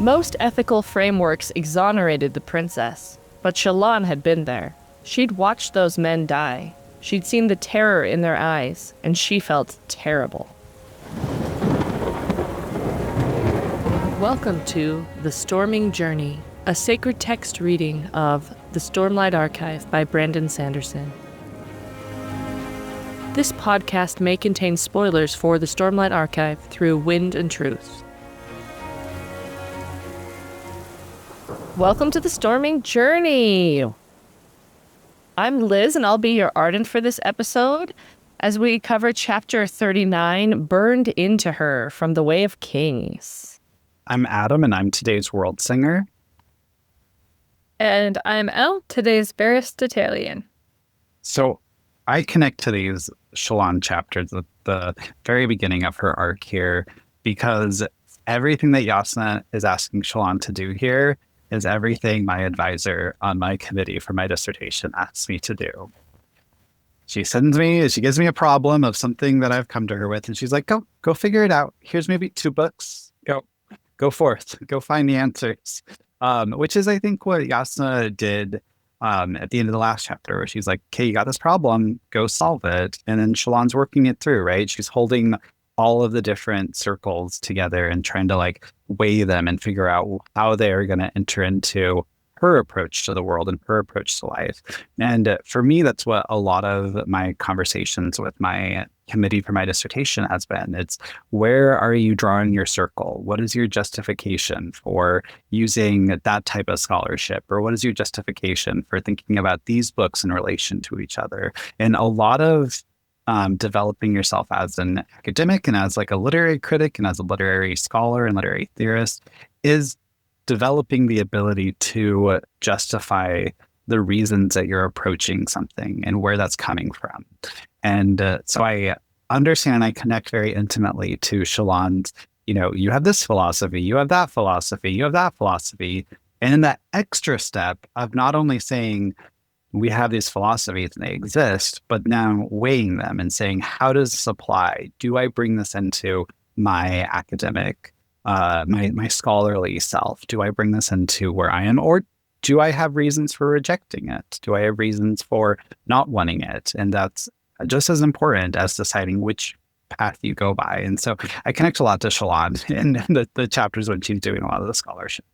Most ethical frameworks exonerated the princess, but Shallan had been there. She'd watched those men die. She'd seen the terror in their eyes, and she felt terrible. Welcome to The Storming Journey, a sacred text reading of The Stormlight Archive by Brandon Sanderson. This podcast may contain spoilers for the Stormlight Archive through Wind and Truth. Welcome to The Storming Journey! I'm Liz, and I'll be your Ardent for this episode as we cover Chapter 39, Burned Into Her, from the Way of Kings. I'm Adam, and I'm today's Worldsinger. And I'm Elle, today's Veristitalian. So I connect to these Shallan chapters at the very beginning of her arc here, because everything that Jasnah is asking Shallan to do here is everything my advisor on my committee for my dissertation asks me to do. She gives me a problem of something that I've come to her with, and she's like, go figure it out. Here's maybe 2 books. Go forth. Go find the answers. Which is, I think, what Jasnah did at the end of the last chapter, where she's like, okay, you got this problem, go solve it. And then Shallan's working it through, right? She's holding all of the different circles together and trying to weigh them and figure out how they are going to enter into her approach to the world and her approach to life. And for me, that's what a lot of my conversations with my committee for my dissertation has been. It's, where are you drawing your circle? What is your justification for using that type of scholarship? Or what is your justification for thinking about these books in relation to each other? And a lot of developing yourself as an academic and as a literary critic and as a literary scholar and literary theorist is developing the ability to justify the reasons that you're approaching something and where that's coming from. And so I understand, I connect very intimately to Shallan's, you have this philosophy, you have that philosophy, you have that philosophy. And in that extra step of not only saying we have these philosophies and they exist, but now weighing them and saying, how does this apply? Do I bring this into my academic, my scholarly self? Do I bring this into where I am? Or do I have reasons for rejecting it? Do I have reasons for not wanting it? And that's just as important as deciding which path you go by. And so I connect a lot to Shallan in the chapters when she's doing a lot of the scholarship.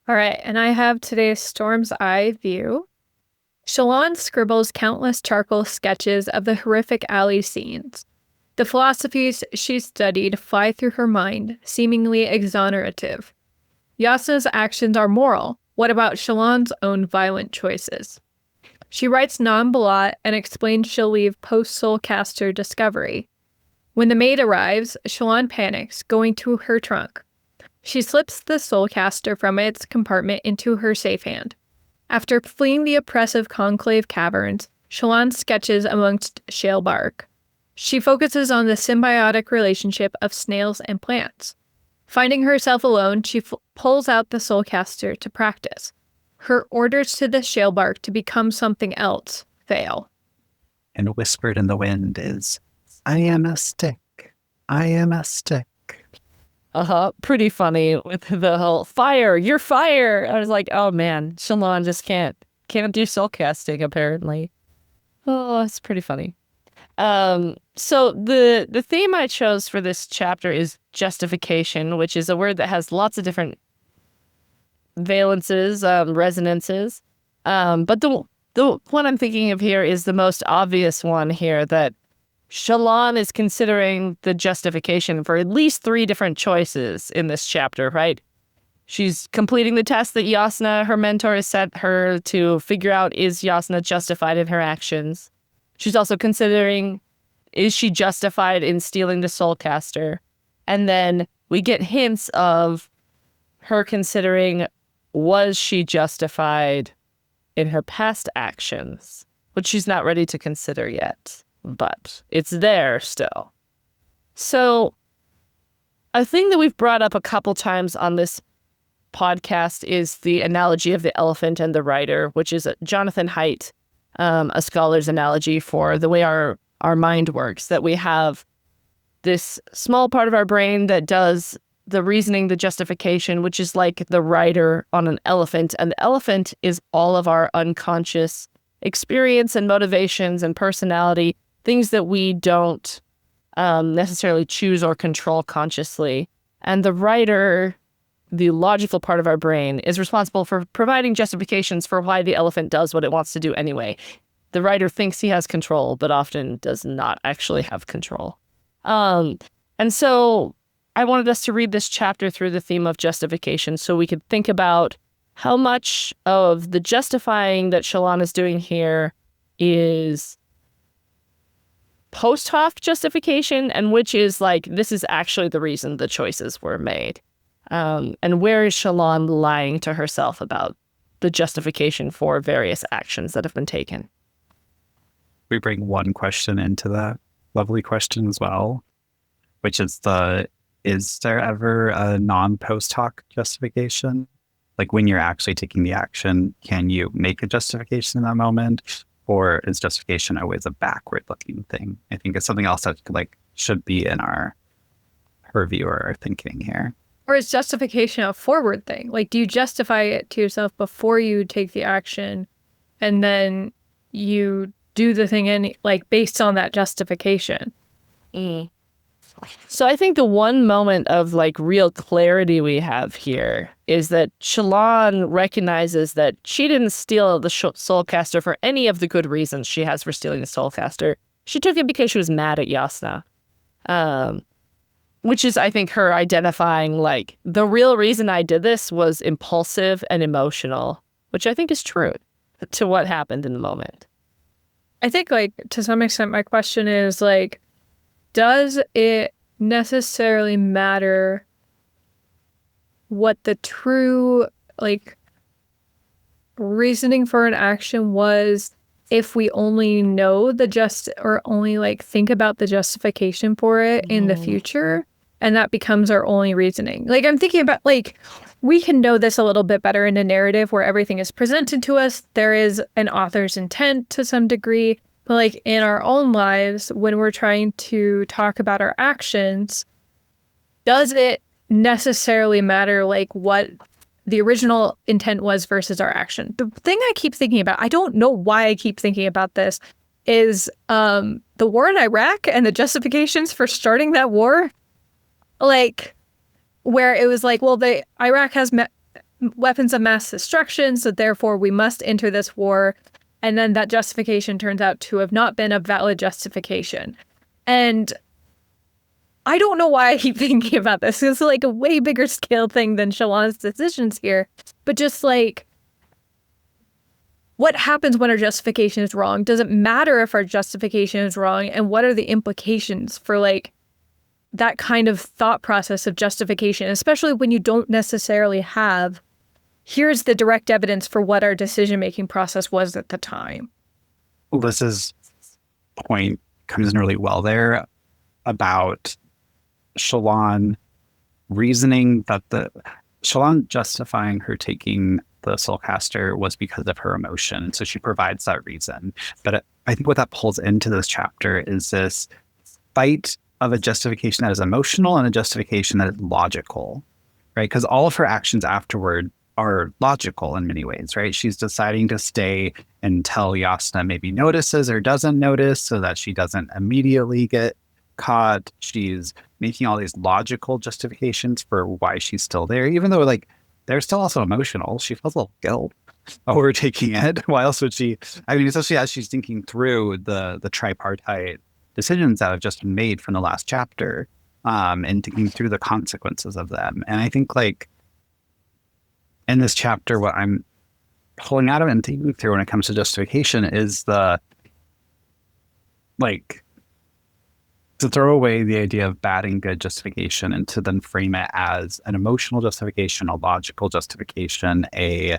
All right, and I have today's Storm's Eye view. Shallan scribbles countless charcoal sketches of the horrific alley scenes. The philosophies she studied fly through her mind, seemingly exonerative. Jasnah's actions are moral. What about Shallan's own violent choices? She writes non-balat and explains she'll leave post-Soulcaster discovery. When the maid arrives, Shallan panics, going to her trunk. She slips the Soulcaster from its compartment into her safe hand. After fleeing the oppressive conclave caverns, Shallan sketches amongst Shalebark. She focuses on the symbiotic relationship of snails and plants. Finding herself alone, she pulls out the Soulcaster to practice. Her orders to the Shalebark to become something else fail. And whispered in the wind is, I am a stick. I am a stick. Pretty funny with the whole fire, you're fire. I was like, oh man, Shallan just can't do soul casting apparently. Oh, it's pretty funny. So the theme I chose for this chapter is justification, which is a word that has lots of different valences, resonances. But the one I'm thinking of here is the most obvious one here, that Shallan is considering the justification for at least 3 different choices in this chapter, right? She's completing the test that Jasnah, her mentor, has set her to figure out, is Jasnah justified in her actions? She's also considering, is she justified in stealing the Soulcaster? And then we get hints of her considering, was she justified in her past actions? Which she's not ready to consider yet. But it's there still. So a thing that we've brought up a couple times on this podcast is the analogy of the elephant and the rider, which is Jonathan Haidt, a scholar's analogy for the way our mind works, that we have this small part of our brain that does the reasoning, the justification, which is like the rider on an elephant. And the elephant is all of our unconscious experience and motivations and personality, things that we don't necessarily choose or control consciously. And the rider, the logical part of our brain, is responsible for providing justifications for why the elephant does what it wants to do anyway. The rider thinks he has control, but often does not actually have control. And so I wanted us to read this chapter through the theme of justification so we could think about how much of the justifying that Shallan is doing here is post hoc justification and which is like, this is actually the reason the choices were made. And where is Shallan lying to herself about the justification for various actions that have been taken? We bring one question into that lovely question as well, which is is there ever a non-post hoc justification? Like when you're actually taking the action, can you make a justification in that moment? Or is justification always a backward-looking thing? I think it's something else that like should be in our purview or our thinking here. Or is justification a forward thing? Like, do you justify it to yourself before you take the action, and then you do the thing like based on that justification? So I think the one moment of like real clarity we have here is that Shallan recognizes that she didn't steal the Soulcaster for any of the good reasons she has for stealing the Soulcaster. She took it because she was mad at Jasnah. Which is, I think, her identifying like the real reason I did this was impulsive and emotional, which I think is true to what happened in the moment. I think like to some extent my question is like, does it necessarily matter what the true like reasoning for an action was if we only know or only like think about the justification for it in the future, and that becomes our only reasoning? Like I'm thinking about like we can know this a little bit better in a narrative where everything is presented to us. There is an author's intent to some degree. But like in our own lives, when we're trying to talk about our actions, does it necessarily matter like what the original intent was versus our action? The thing I keep thinking about, I don't know why I keep thinking about this, is the war in Iraq and the justifications for starting that war. Like where it was like, well, Iraq has weapons of mass destruction, so therefore we must enter this war. And then that justification turns out to have not been a valid justification. And I don't know why I keep thinking about this. It's like a way bigger scale thing than Shallan's decisions here. But just like, what happens when our justification is wrong? Does it matter if our justification is wrong? And what are the implications for like that kind of thought process of justification, especially when you don't necessarily have here's the direct evidence for what our decision-making process was at the time. Liz's point comes in really well there about Shallan reasoning that Shallan justifying her taking the Soulcaster was because of her emotion. So she provides that reason. But I think what that pulls into this chapter is this fight of a justification that is emotional and a justification that is logical, right? Because all of her actions afterward are logical in many ways, right? She's deciding to stay until Jasnah maybe notices or doesn't notice so that she doesn't immediately get caught. She's making all these logical justifications for why she's still there, even though like they're still also emotional. She feels a little guilt over taking it. Why else would she? I mean, especially as she's thinking through the tripartite decisions that have just been made from the last chapter, and thinking through the consequences of them. And I think like in this chapter, what I'm pulling out of and thinking through when it comes to justification is to throw away the idea of bad and good justification and to then frame it as an emotional justification, a logical justification, a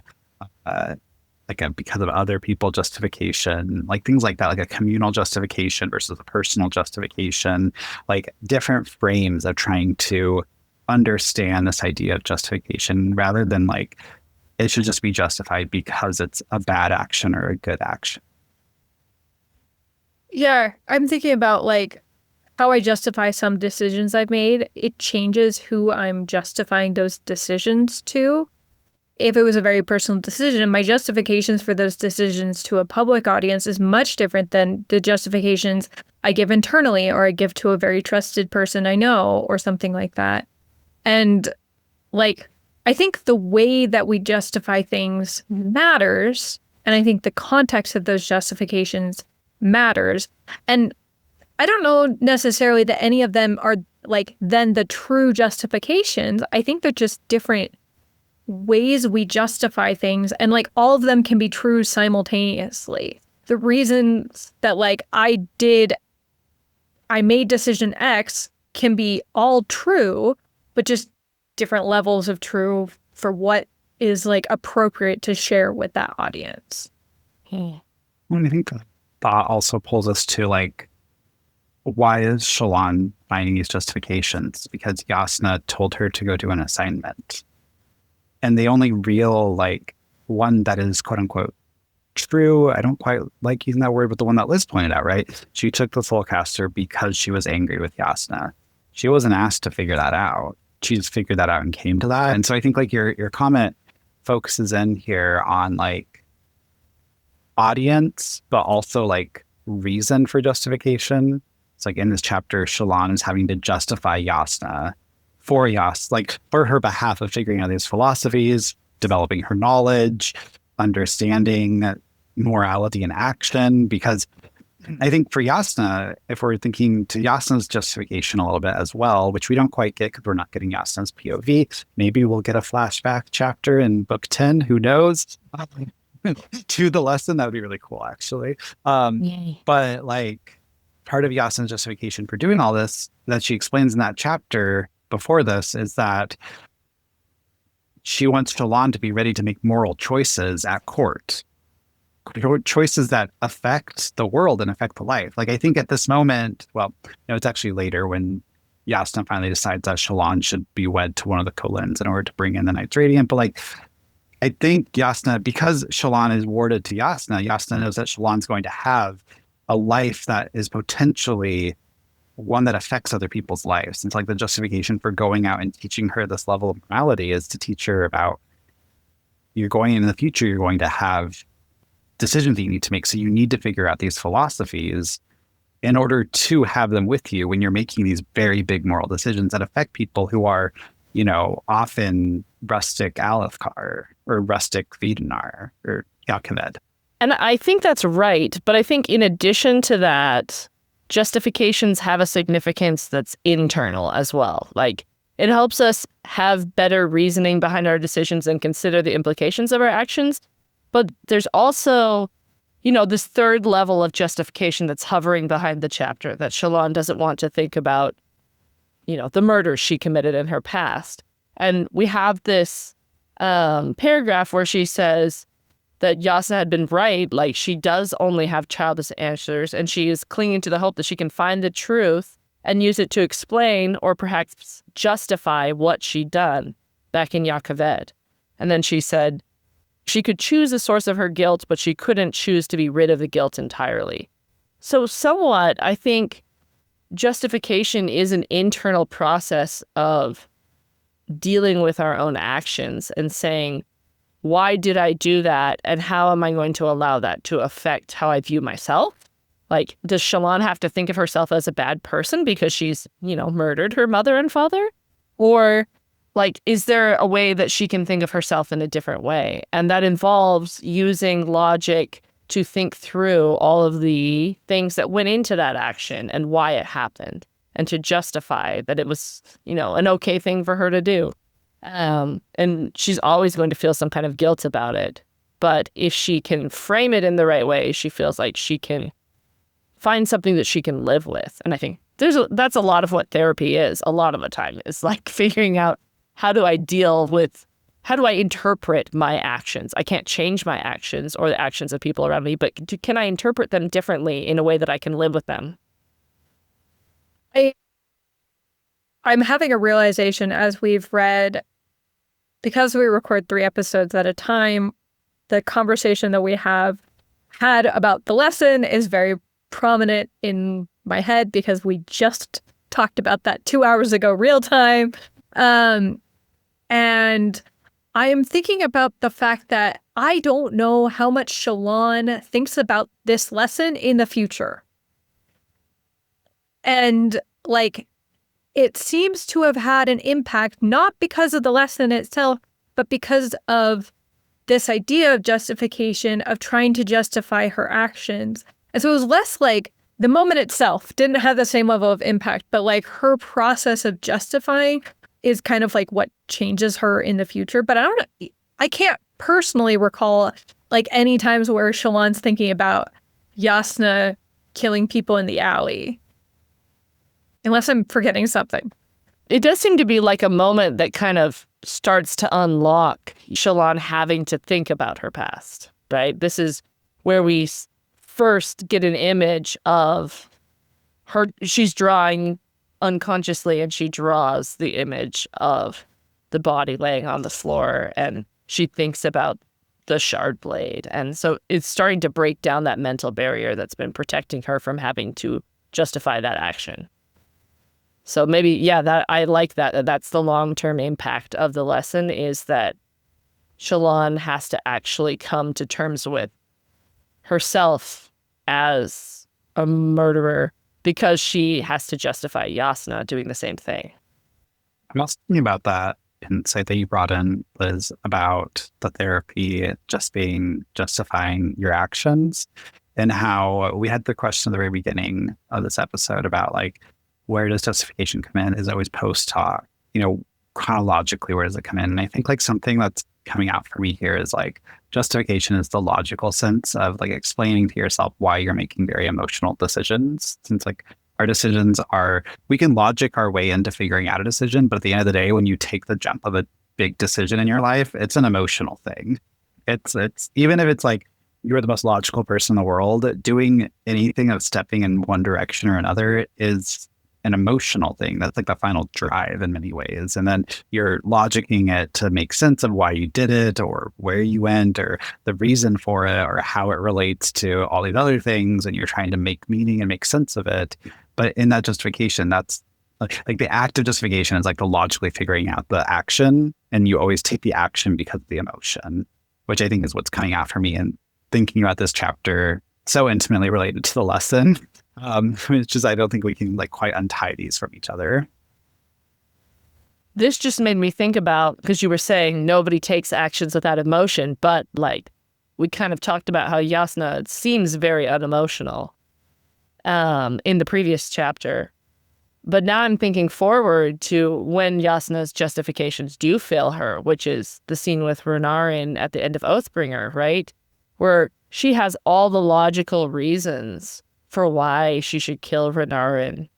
because of other people justification, like things like that, like a communal justification versus a personal justification, like different frames of trying to understand this idea of justification rather than like it should just be justified because it's a bad action or a good action. Yeah, I'm thinking about like how I justify some decisions I've made, it changes who I'm justifying those decisions to. If it was a very personal decision, my justifications for those decisions to a public audience is much different than the justifications I give internally or I give to a very trusted person I know or something like that. And like, I think the way that we justify things matters. And I think the context of those justifications matters. And I don't know necessarily that any of them are like then the true justifications. I think they're just different ways we justify things, and like all of them can be true simultaneously. The reasons that like I made decision X can be all true, but just different levels of true for what is like appropriate to share with that audience. Well, I think that also pulls us to like, why is Shallan finding these justifications? Because Jasnah told her to go do an assignment. And the only real like one that is quote unquote true, I don't quite like using that word, but the one that Liz pointed out, right? She took the Soulcaster because she was angry with Jasnah. She wasn't asked to figure that out. She just figured that out and came to that. And so I think like your comment focuses in here on like audience, but also like reason for justification. It's like in this chapter, Shallan is having to justify Jasnah for like for her behalf of figuring out these philosophies, developing her knowledge, understanding morality and action. Because I think for Jasnah, if we're thinking to Jasnah's justification a little bit as well, which we don't quite get because we're not getting Jasnah's POV, maybe we'll get a flashback chapter in book 10, who knows, to the lesson. That would be really cool, actually. But like part of Jasnah's justification for doing all this that she explains in that chapter before this is that she wants Shallan to be ready to make moral choices at court, choices that affect the world and affect the life. Like I think at this moment, well, it's actually later when Jasnah finally decides that Shallan should be wed to one of the Kholins in order to bring in the Knights Radiant. But like, I think Jasnah, because Shallan is warded to Jasnah knows that Shallan's going to have a life that is potentially one that affects other people's lives. It's like the justification for going out and teaching her this level of morality is to teach her about you're going in the future, you're going to have decisions that you need to make. So you need to figure out these philosophies in order to have them with you when you're making these very big moral decisions that affect people who are, often rustic Alethkar or rustic Vidanar or Yakaved. And I think that's right. But I think in addition to that, justifications have a significance that's internal as well. Like it helps us have better reasoning behind our decisions and consider the implications of our actions. But there's also, this third level of justification that's hovering behind the chapter that Shallan doesn't want to think about, the murders she committed in her past. And we have this paragraph where she says that Jasnah had been right, like she does only have childish answers, and she is clinging to the hope that she can find the truth and use it to explain or perhaps justify what she'd done back in Yakaved. And then she said she could choose the source of her guilt, but she couldn't choose to be rid of the guilt entirely. So somewhat, I think justification is an internal process of dealing with our own actions and saying, why did I do that? And how am I going to allow that to affect how I view myself? Like, does Shallan have to think of herself as a bad person because she's, murdered her mother and father? Or, like, is there a way that she can think of herself in a different way? And that involves using logic to think through all of the things that went into that action and why it happened, and to justify that it was, an okay thing for her to do. And she's always going to feel some kind of guilt about it. But if she can frame it in the right way, she feels like she can find something that she can live with. And I think that's a lot of what therapy is. A lot of the time is like figuring out how do I interpret my actions? I can't change my actions or the actions of people around me, but can I interpret them differently in a way that I can live with them? I'm having a realization as we've read, because we record 3 episodes at a time, the conversation that we have had about the lesson is very prominent in my head because we just talked about that 2 hours ago, real time. And I am thinking about the fact that I don't know how much Shallan thinks about this lesson in the future. And like, it seems to have had an impact, not because of the lesson itself, but because of this idea of justification, of trying to justify her actions. And so it was less like the moment itself didn't have the same level of impact, but like her process of justifying is kind of like what changes her in the future. But I can't personally recall like any times where Shallan's thinking about Jasnah killing people in the alley. Unless I'm forgetting something. It does seem to be like a moment that kind of starts to unlock Shallan having to think about her past, right? This is where we first get an image of her. She's drawing unconsciously, and she draws the image of the body laying on the floor, and she thinks about the shard blade. And so it's starting to break down that mental barrier that's been protecting her from having to justify that action. So maybe, yeah, that I like that. That's the long-term impact of the lesson, is that Shallan has to actually come to terms with herself as a murderer because she has to justify Jasnah doing the same thing. I'm also thinking about that insight that you brought in, Liz, about the therapy just being justifying your actions, and how we had the question at the very beginning of this episode about like, where does justification come in? Is it always post-talk? Chronologically, where does it come in? And I think like something that's coming out for me here is like justification is the logical sense of like explaining to yourself why you're making very emotional decisions. Since like our decisions we can logic our way into figuring out a decision, but at the end of the day, when you take the jump of a big decision in your life, it's an emotional thing. It's even if it's like you're the most logical person in the world, doing anything of stepping in one direction or another is an emotional thing. That's like the final drive in many ways. And then you're logicking it to make sense of why you did it, or where you went, or the reason for it, or how it relates to all these other things. And you're trying to make meaning and make sense of it. But in that justification, that's like the act of justification is like the logically figuring out the action. And you always take the action because of the emotion, which I think is what's coming out for me and thinking about this chapter so intimately related to the lesson. It's just, I don't think we can like quite untie these from each other. This just made me think about, because you were saying nobody takes actions without emotion, but like we kind of talked about how Jasnah seems very unemotional in the previous chapter. But now I'm thinking forward to when Jasnah's justifications do fail her, which is the scene with Renarin at the end of Oathbringer, right? Where she has all the logical reasons for why she should kill Renarin.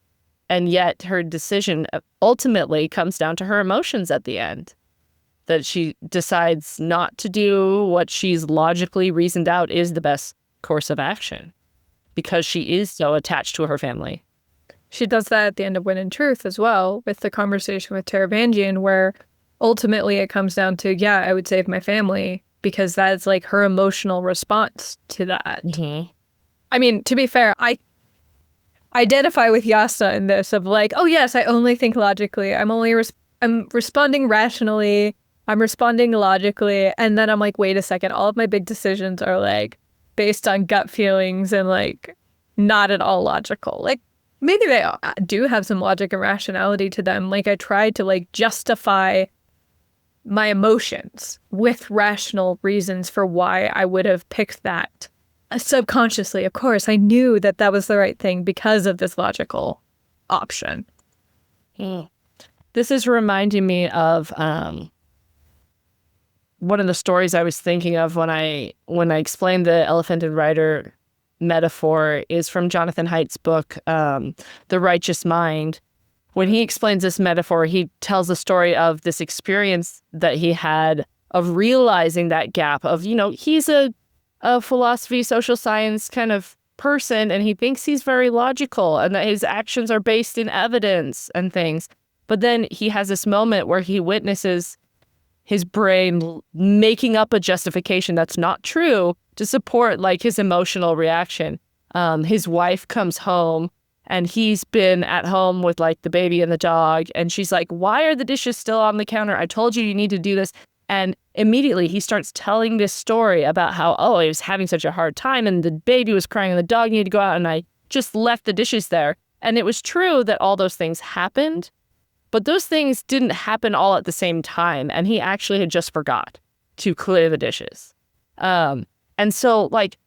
And yet her decision ultimately comes down to her emotions at the end. That she decides not to do what she's logically reasoned out is the best course of action because she is so attached to her family. She does that at the end of Win and Truth as well, with the conversation with Taravangian, where ultimately it comes down to, yeah, I would save my family, because that's like her emotional response to that. Mm-hmm. I mean, to be fair, I identify with Jasnah in this of like, oh yes, I only think logically. I'm responding rationally. I'm responding logically. And then I'm like, wait a second, all of my big decisions are like based on gut feelings and like not at all logical. Like maybe they do have some logic and rationality to them. Like I tried to like justify my emotions with rational reasons for why I would have picked that. Subconsciously, of course, I knew that that was the right thing because of this logical option. This is reminding me of one of the stories I was thinking of when I explained the elephant and rider metaphor is from Jonathan Haidt's book, The Righteous Mind. When he explains this metaphor, he tells the story of this experience that he had of realizing that gap of, he's a philosophy, social science kind of person, and he thinks he's very logical and that his actions are based in evidence and things. But then he has this moment where he witnesses his brain making up a justification that's not true to support like his emotional reaction. His wife comes home and he's been at home with like the baby and the dog, and she's like, why are the dishes still on the counter? I told you need to do this. And immediately he starts telling this story about how, oh, he was having such a hard time and the baby was crying and the dog needed to go out and I just left the dishes there. And it was true that all those things happened, but those things didn't happen all at the same time. And he actually had just forgot to clear the dishes. And so like,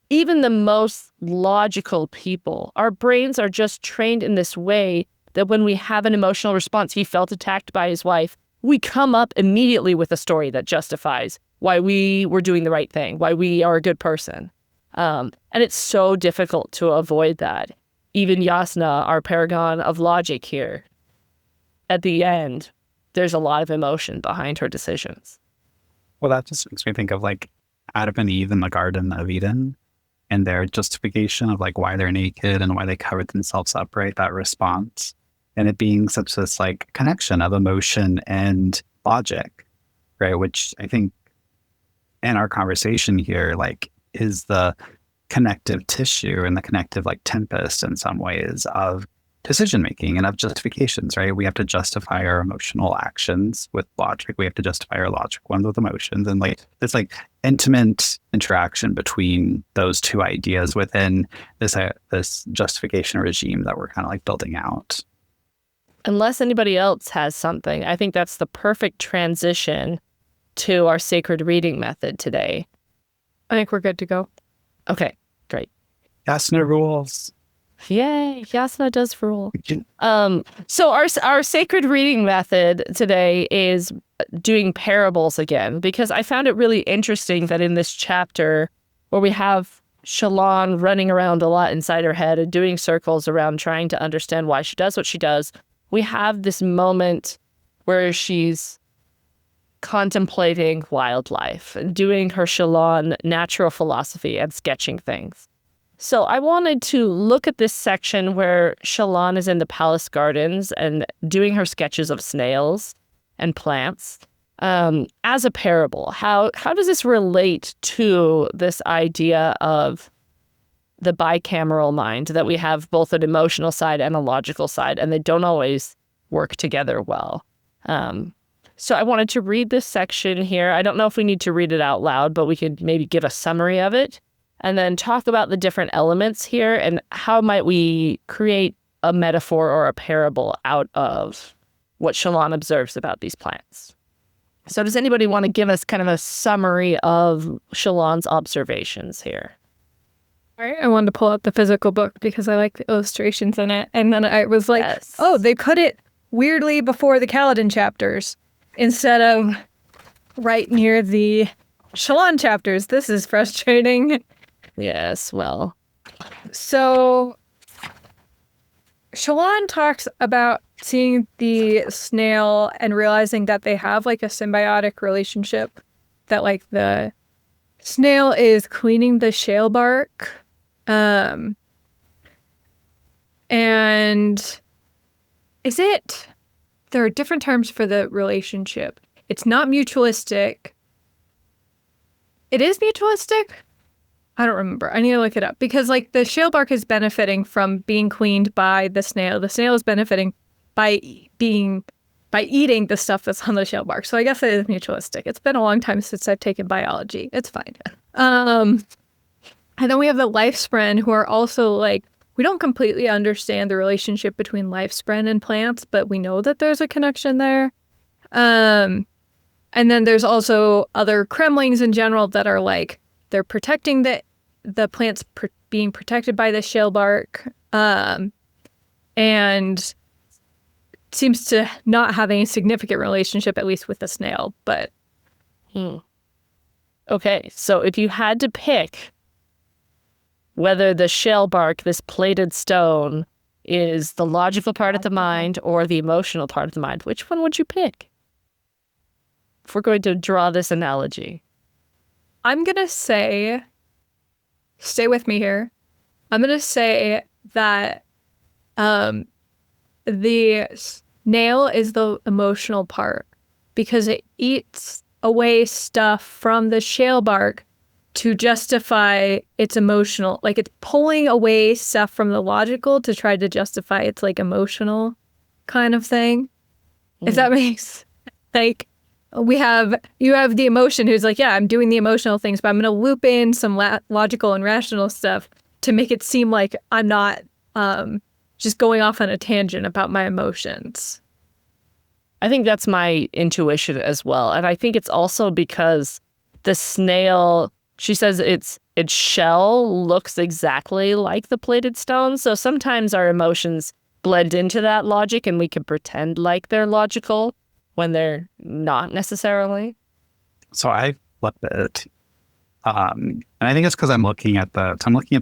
even the most logical people, our brains are just trained in this way that when we have an emotional response, he felt attacked by his wife, we come up immediately with a story that justifies why we were doing the right thing, why we are a good person. And it's so difficult to avoid that. Even Jasnah, our paragon of logic here, at the end, there's a lot of emotion behind her decisions. Well, that just makes me think of like Adam and Eve in the Garden of Eden and their justification of like why they're naked and why they covered themselves up, right? That response. And it being such this like connection of emotion and logic, right? Which I think in our conversation here, like is the connective tissue and the connective like tempest in some ways of decision making and of justifications, right? We have to justify our emotional actions with logic. We have to justify our logic ones with emotions, and like this like intimate interaction between those two ideas within this justification regime that we're kind of like building out. Unless anybody else has something, I think that's the perfect transition to our sacred reading method today. I think we're good to go. Okay, great. Jasnah rules. Yay, Jasnah does rule. So our sacred reading method today is doing parables again, because I found it really interesting that in this chapter where we have Shallan running around a lot inside her head and doing circles around trying to understand why she does what she does, we have this moment where she's contemplating wildlife and doing her Shallan natural philosophy and sketching things. So I wanted to look at this section where Shallan is in the palace gardens and doing her sketches of snails and plants as a parable. How does this relate to this idea of the bicameral mind, that we have both an emotional side and a logical side, and they don't always work together well? So I wanted to read this section here. I don't know if we need to read it out loud, but we could maybe give a summary of it and then talk about the different elements here and how might we create a metaphor or a parable out of what Shallan observes about these plants. So does anybody want to give us kind of a summary of Shallan's observations here? All right, I wanted to pull out the physical book because I like the illustrations in it. And then I was like, Yes. oh, they put it weirdly before the Kaladin chapters instead of right near the Shallan chapters. This is frustrating. Yes, well. So Shallan talks about seeing the snail and realizing that they have like a symbiotic relationship, that like the snail is cleaning the shalebark. And is it, there are different terms for the relationship. It's not mutualistic. It is mutualistic? I don't remember. I need to look it up because like the shalebark is benefiting from being cleaned by the snail. The snail is benefiting by eating the stuff that's on the shalebark. So I guess it is mutualistic. It's been a long time since I've taken biology. It's fine. And then we have the lifespren, who are also like, we don't completely understand the relationship between lifespren and plants, but we know that there's a connection there. And then there's also other cremlings in general that are like, they're protecting the plants being protected by the shalebark, and seems to not have any significant relationship, at least with the snail. But Okay, so if you had to pick whether the shalebark, this plated stone, is the logical part of the mind or the emotional part of the mind, which one would you pick? If we're going to draw this analogy. I'm going to say, stay with me here. I'm going to say that the snail is the emotional part because it eats away stuff from the shalebark to justify its emotional, like it's pulling away stuff from the logical to try to justify its like emotional kind of thing. If that makes like you have the emotion who's like, yeah, I'm doing the emotional things, but I'm going to loop in some logical and rational stuff to make it seem like I'm not just going off on a tangent about my emotions. I think that's my intuition as well. And I think it's also because the snail, she says its shell looks exactly like the plated stone. So sometimes our emotions blend into that logic and we can pretend like they're logical when they're not necessarily. So I flip it. And I think it's because I'm looking at the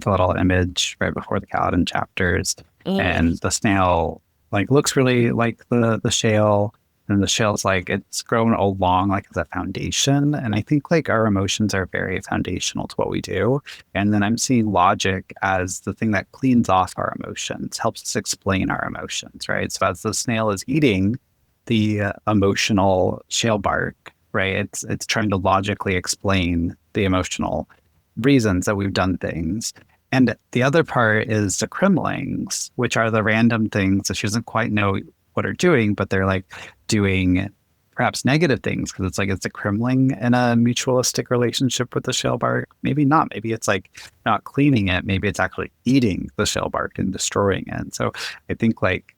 little image right before the Kaladin chapters, and the snail like looks really like the shale, and the shale's like it's grown along like as a foundation. And I think like our emotions are very foundational to what we do. And then I'm seeing logic as the thing that cleans off our emotions, helps us explain our emotions, right? So as the snail is eating the emotional shale bark, right? It's trying to logically explain the emotional reasons that we've done things. And the other part is the crimlings, which are the random things that she doesn't quite know what are doing, but they're like doing perhaps negative things because it's like it's a crimling in a mutualistic relationship with the shale bark. Maybe not. Maybe it's like not cleaning it. Maybe it's actually eating the shale bark and destroying it. And so I think like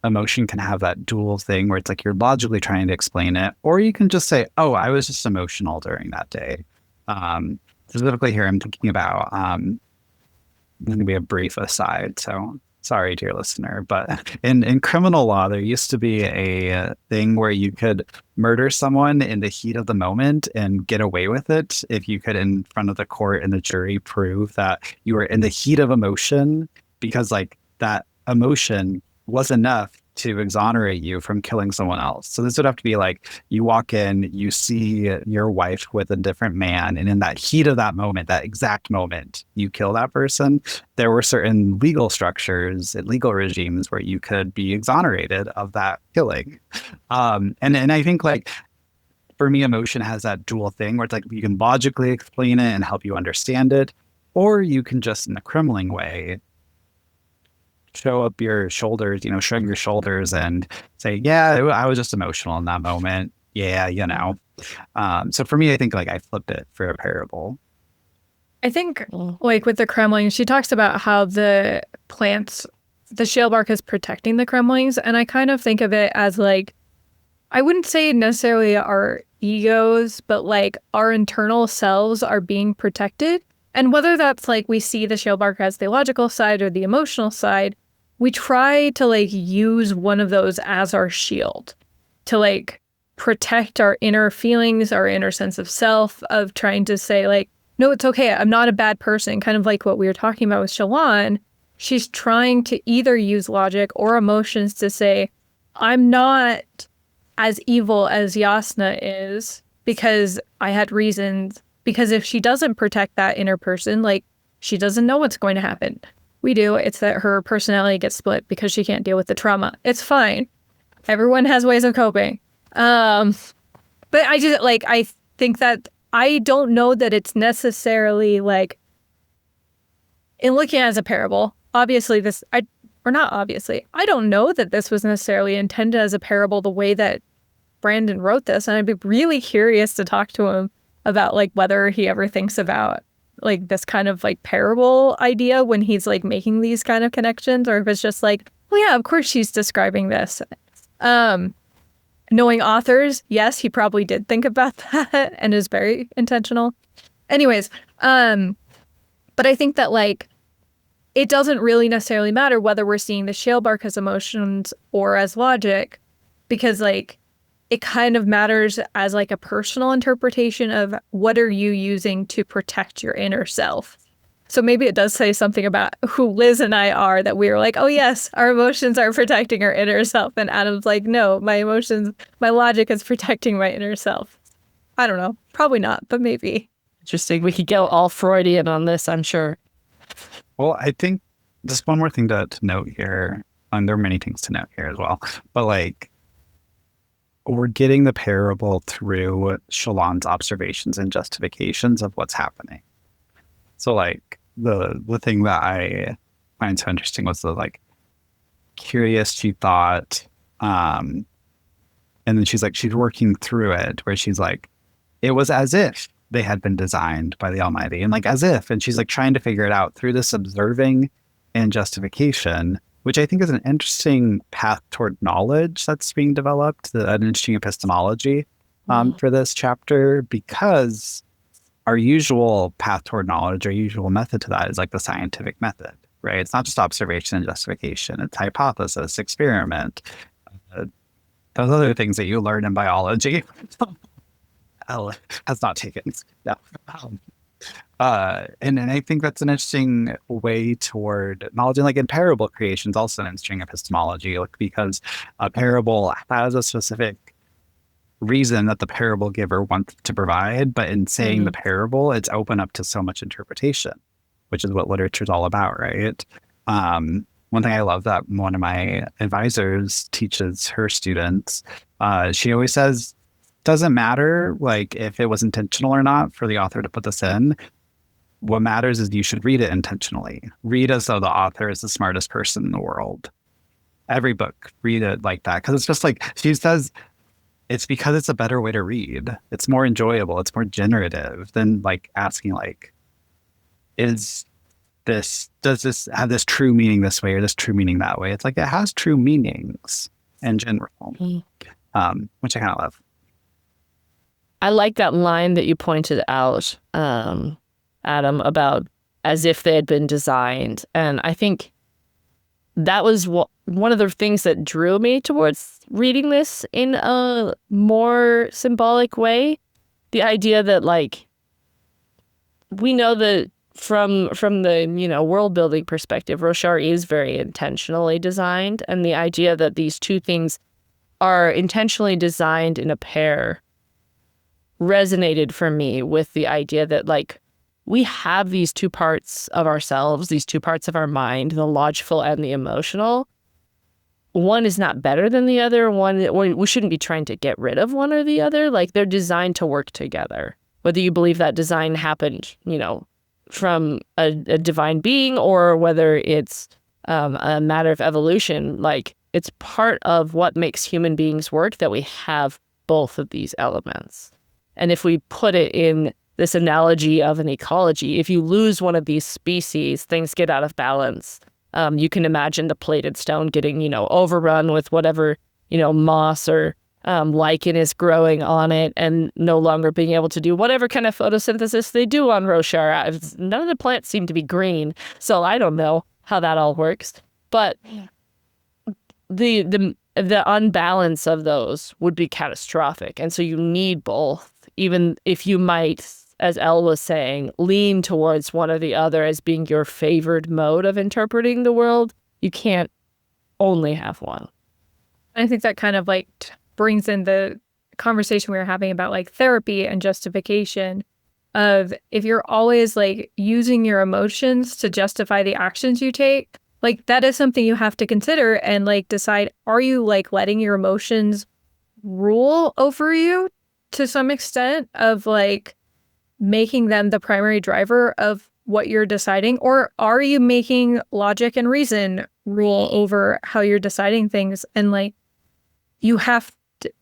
emotion can have that dual thing where it's like you're logically trying to explain it, or you can just say, oh, I was just emotional during that day. Specifically here, I'm thinking about, going to be a brief aside, so sorry, dear listener, but in criminal law, there used to be a thing where you could murder someone in the heat of the moment and get away with it if you could, in front of the court and the jury, prove that you were in the heat of emotion, because like that emotion was enough to exonerate you from killing someone else. So this would have to be like you walk in, you see your wife with a different man, and in that heat of that moment, that exact moment, you kill that person. There were certain legal structures and legal regimes where you could be exonerated of that killing. And I think like for me, emotion has that dual thing where it's like you can logically explain it and help you understand it, or you can just in a crimling way show up your shoulders, shrug your shoulders and say, yeah, I was just emotional in that moment. Yeah, So for me, I think like I flipped it for a parable. I think like with the cremlings, she talks about how the plants, the shale bark is protecting the cremlings. And I kind of think of it as like, I wouldn't say necessarily our egos, but like our internal selves are being protected. And whether that's like we see the shale bark as the logical side or the emotional side, we try to like use one of those as our shield to like protect our inner feelings, our inner sense of self, of trying to say like, no, it's okay. I'm not a bad person. Kind of like what we were talking about with Shallan. She's trying to either use logic or emotions to say, I'm not as evil as Jasnah is because I had reasons. Because if she doesn't protect that inner person, like she doesn't know what's going to happen. We do. It's that her personality gets split because she can't deal with the trauma. It's fine. Everyone has ways of coping. But I just like, I think that I don't know that it's necessarily like in looking at it as a parable. Obviously I don't know that this was necessarily intended as a parable the way that Brandon wrote this. And I'd be really curious to talk to him about like whether he ever thinks about like this kind of like parable idea when he's like making these kind of connections, or if it's just like, well, yeah, of course she's describing this. Knowing authors, yes, he probably did think about that and is very intentional. Anyways, but I think that like it doesn't really necessarily matter whether we're seeing the shale bark as emotions or as logic, because like it kind of matters as like a personal interpretation of what are you using to protect your inner self. So maybe it does say something about who Liz and I are, that we are like, oh yes, our emotions are protecting our inner self. And Adam's like, no, my emotions, my logic is protecting my inner self. I don't know. Probably not, but maybe. Interesting. We could go all Freudian on this, I'm sure. Well, I think just one more thing to note here, and there are many things to note here as well, but like we're getting the parable through Shallan's observations and justifications of what's happening. So like the thing that I find so interesting was the like curious she thought, and then she's working through it where she's like, it was as if they had been designed by the Almighty, and like as if, and she's like trying to figure it out through this observing and justification, which I think is an interesting path toward knowledge that's being developed, an interesting epistemology for this chapter, because our usual path toward knowledge, our usual method to that is like the scientific method, right? It's not just observation and justification, it's hypothesis, experiment, those other things that you learn in biology. L has not taken. No. And I think that's an interesting way toward knowledge. And like in parable creation is also an interesting epistemology, like because a parable has a specific reason that the parable giver wants to provide, but in saying the parable, it's open up to so much interpretation, which is what literature is all about, right? One thing I love that one of my advisors teaches her students, she always says, doesn't matter like if it was intentional or not for the author to put this in. What matters is you should read it intentionally. Read as though the author is the smartest person in the world. Every book, read it like that. Because it's just like, she says, it's because it's a better way to read. It's more enjoyable. It's more generative than like asking like, does this have this true meaning this way or this true meaning that way? It's like, it has true meanings in general, which I kind of love. I like that line that you pointed out, Adam, about as if they had been designed. And I think that was one of the things that drew me towards reading this in a more symbolic way. The idea that, like, we know that from the, world building perspective, Roshar is very intentionally designed. And the idea that these two things are intentionally designed in a pair resonated for me with the idea that, like, we have these two parts of ourselves, these two parts of our mind, the logical and the emotional. One is not better than the other. We shouldn't be trying to get rid of one or the other. Like, they're designed to work together. Whether you believe that design happened, from a divine being, or whether it's a matter of evolution, like, it's part of what makes human beings work that we have both of these elements. And if we put it in this analogy of an ecology, if you lose one of these species, things get out of balance. You can imagine the plated stone getting, overrun with whatever, moss or lichen is growing on it and no longer being able to do whatever kind of photosynthesis they do on Roshar. None of the plants seem to be green, so I don't know how that all works. But the unbalance of those would be catastrophic. And so you need both, even if you might, as Elle was saying, lean towards one or the other as being your favored mode of interpreting the world. You can't only have one. I think that kind of like brings in the conversation we were having about like therapy and justification of, if you're always like using your emotions to justify the actions you take, like that is something you have to consider and like decide, are you like letting your emotions rule over you to some extent, of like making them the primary driver of what you're deciding? Or are you making logic and reason rule over how you're deciding things? And like, you have to,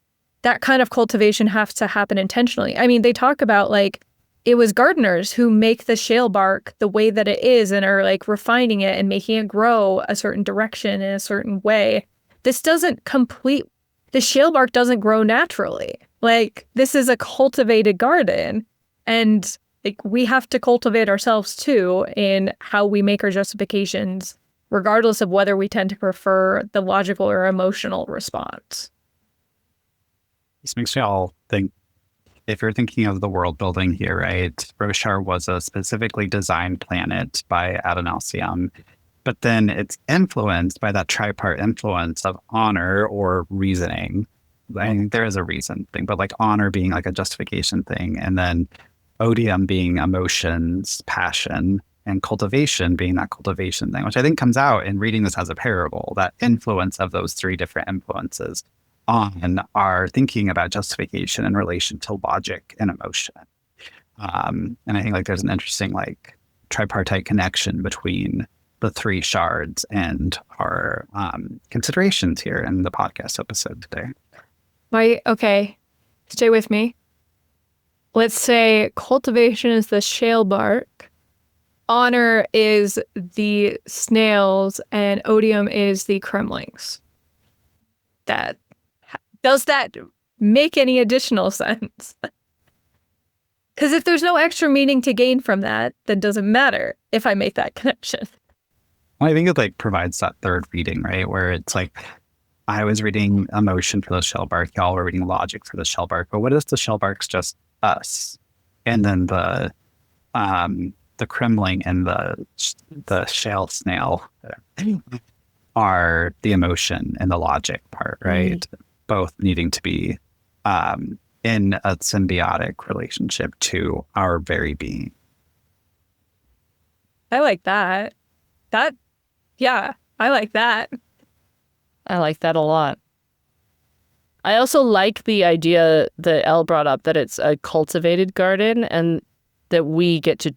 that kind of cultivation has to happen intentionally. I mean, they talk about like, it was gardeners who make the shalebark the way that it is and are like refining it and making it grow a certain direction in a certain way. This doesn't complete, the shalebark doesn't grow naturally. Like, this is a cultivated garden, and like we have to cultivate ourselves too in how we make our justifications, regardless of whether we tend to prefer the logical or emotional response. This makes me all think, if you're thinking of the world building here, right? Roshar was a specifically designed planet by Adonalsium, but then it's influenced by that tripart influence of honor or reasoning. I think there is a reason thing, but like honor being like a justification thing, and then odium being emotions, passion, and cultivation being that cultivation thing, which I think comes out in reading this as a parable, that influence of those three different influences. on our thinking about justification in relation to logic and emotion. And I think like there's an interesting like tripartite connection between the three shards and our considerations here in the podcast episode today. Okay, stay with me. Let's say cultivation is the shalebark, honor is the snails, and odium is the cremlings. Does that make any additional sense? Because if there's no extra meaning to gain from that, then it doesn't matter if I make that connection. Well, I think it like provides that third reading, right? Where it's like, I was reading emotion for the shellbark, y'all were reading logic for the shellbark, but what if the shellbark's just us? And then the cremling and the shale snail are the emotion and the logic part, right? Mm-hmm. Both needing to be in a symbiotic relationship to our very being. I like that. Yeah, I like that. I like that a lot. I also like the idea that Elle brought up that it's a cultivated garden and that we get to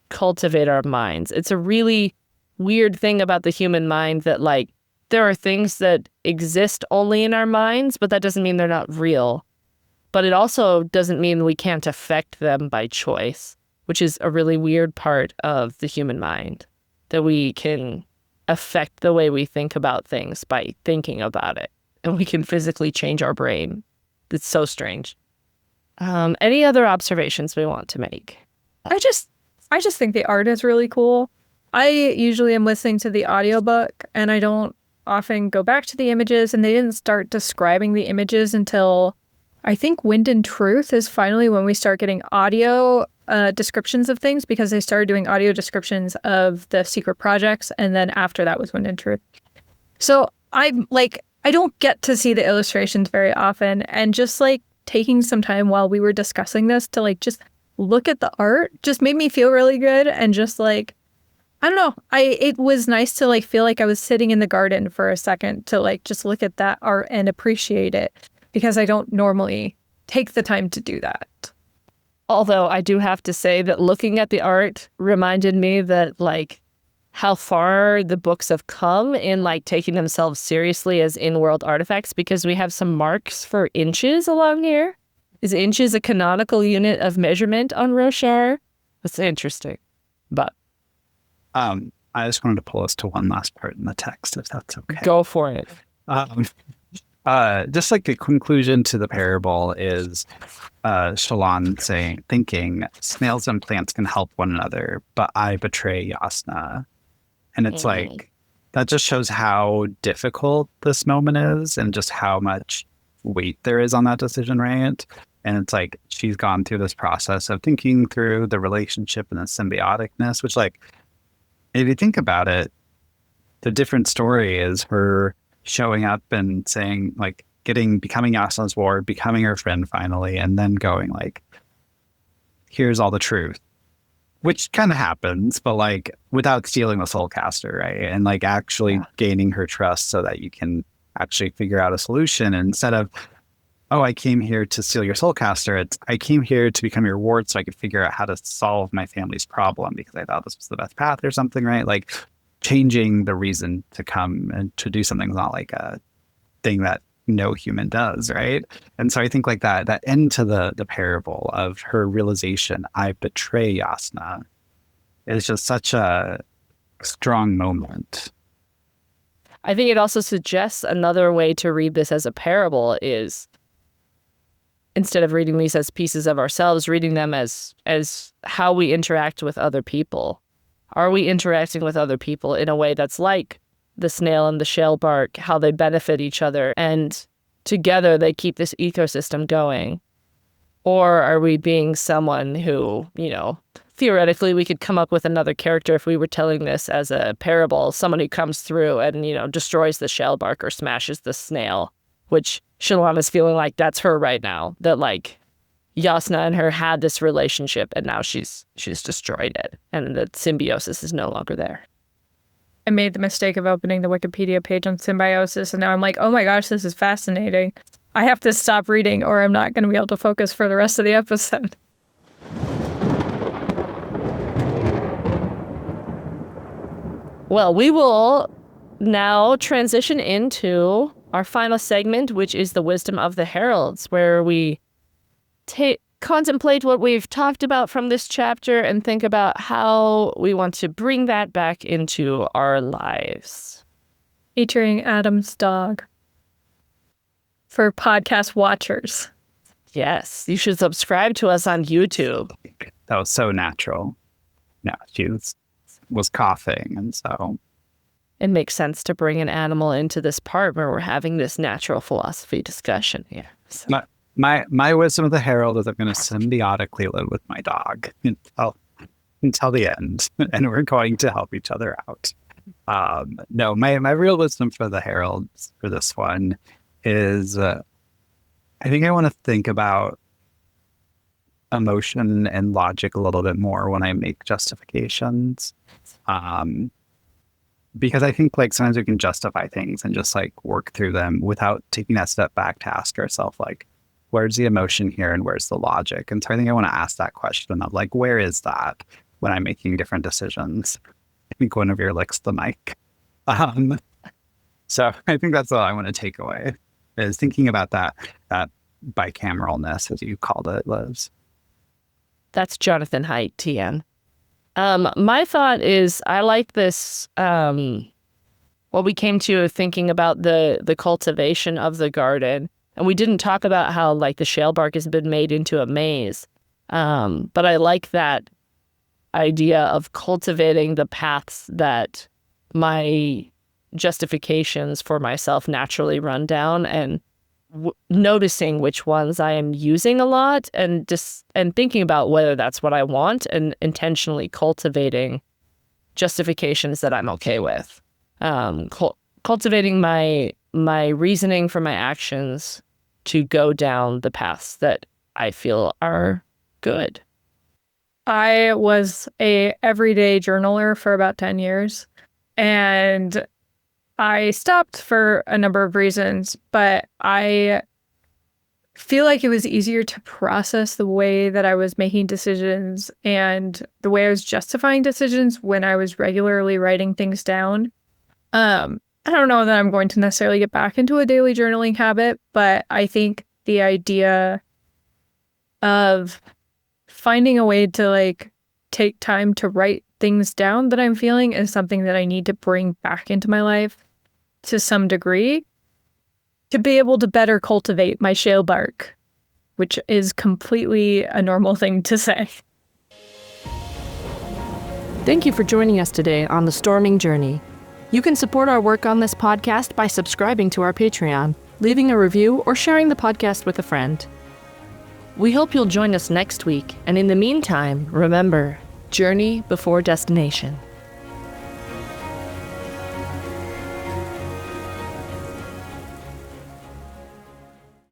cultivate our minds. It's a really weird thing about the human mind that like there are things that exist only in our minds, but that doesn't mean they're not real. But it also doesn't mean we can't affect them by choice, which is a really weird part of the human mind, that we can affect the way we think about things by thinking about it. And we can physically change our brain. It's so strange. Any other observations we want to make? I just think the art is really cool. I usually am listening to the audiobook and I don't often go back to the images, and they didn't start describing the images until I think Wind and Truth is finally when we start getting audio descriptions of things, because they started doing audio descriptions of the secret projects, and then after that was Wind and Truth. So I don't get to see the illustrations very often, and just like taking some time while we were discussing this to like just look at the art just made me feel really good, and just like I don't know, it was nice to like feel like I was sitting in the garden for a second to like just look at that art and appreciate it, because I don't normally take the time to do that. Although I do have to say that looking at the art reminded me that like how far the books have come in like taking themselves seriously as in-world artifacts, because we have some marks for inches along here. Is inches a canonical unit of measurement on Roshar? That's interesting. But I just wanted to pull us to one last part in the text, if that's okay. Go for it. Just like the conclusion to the parable is Shallan thinking, snails and plants can help one another, but I betray Jasnah. And it's like, that just shows how difficult this moment is and just how much weight there is on that decision, right? And it's like, she's gone through this process of thinking through the relationship and the symbioticness, which like, if you think about it, the different story is her showing up and saying like becoming Jasnah's ward, becoming her friend finally, and then going like, here's all the truth, which kind of happens, but like without stealing the soulcaster, right? And like actually gaining her trust so that you can actually figure out a solution, and instead of, oh, I came here to steal your soulcaster, it's I came here to become your ward so I could figure out how to solve my family's problem because I thought this was the best path or something, right? Like changing the reason to come and to do something is not like a thing that no human does, right? And so I think like that end to the parable of her realization, I betray Jasnah, is just such a strong moment. I think it also suggests another way to read this as a parable is, instead of reading these as pieces of ourselves, reading them as how we interact with other people. Are we interacting with other people in a way that's like the snail and the shalebark, how they benefit each other and together they keep this ecosystem going? Or are we being someone who, you know, theoretically we could come up with another character if we were telling this as a parable, someone who comes through and, you know, destroys the shalebark or smashes the snail, which Shallan is feeling like that's her right now, that like Jasnah and her had this relationship and now she's destroyed it and the symbiosis is no longer there. I made the mistake of opening the Wikipedia page on symbiosis, and now I'm like, oh my gosh, this is fascinating. I have to stop reading or I'm not going to be able to focus for the rest of the episode. Well, we will now transition into our final segment, which is the Wisdom of the Heralds, where we contemplate what we've talked about from this chapter and think about how we want to bring that back into our lives. Featuring Adam's dog. For podcast watchers. Yes, you should subscribe to us on YouTube. That was so natural. No, she was coughing, and so it makes sense to bring an animal into this part where we're having this natural philosophy discussion here. So. My wisdom of the herald is I'm going to symbiotically live with my dog until the end, and we're going to help each other out. No, my real wisdom for the heralds for this one is I think I want to think about emotion and logic a little bit more when I make justifications. Because I think like sometimes we can justify things and just like work through them without taking that step back to ask ourselves like, where's the emotion here and where's the logic? And so I think I want to ask that question of like, where is that when I'm making different decisions? I think one of your licks the mic. So I think that's all I want to take away is thinking about that bicameralness, as you called it, Liz. That's Jonathan Haidt, TN. My thought is I like this, what we came to thinking about the cultivation of the garden. And we didn't talk about how like the Shalebark has been made into a maze. But I like that idea of cultivating the paths that my justifications for myself naturally run down and noticing which ones I am using a lot and thinking about whether that's what I want and intentionally cultivating justifications that I'm okay with. Cultivating my reasoning for my actions to go down the paths that I feel are good. I was a everyday journaler for about 10 years, and I stopped for a number of reasons, but I feel like it was easier to process the way that I was making decisions and the way I was justifying decisions when I was regularly writing things down. I don't know that I'm going to necessarily get back into a daily journaling habit, but I think the idea of finding a way to like take time to write things down that I'm feeling is something that I need to bring back into my life to some degree to be able to better cultivate my Shalebark, which is completely a normal thing to say. Thank you for joining us today on The Storming Journey. You can support our work on this podcast by subscribing to our Patreon, leaving a review, or sharing the podcast with a friend. We hope you'll join us next week, and in the meantime, remember, journey before destination.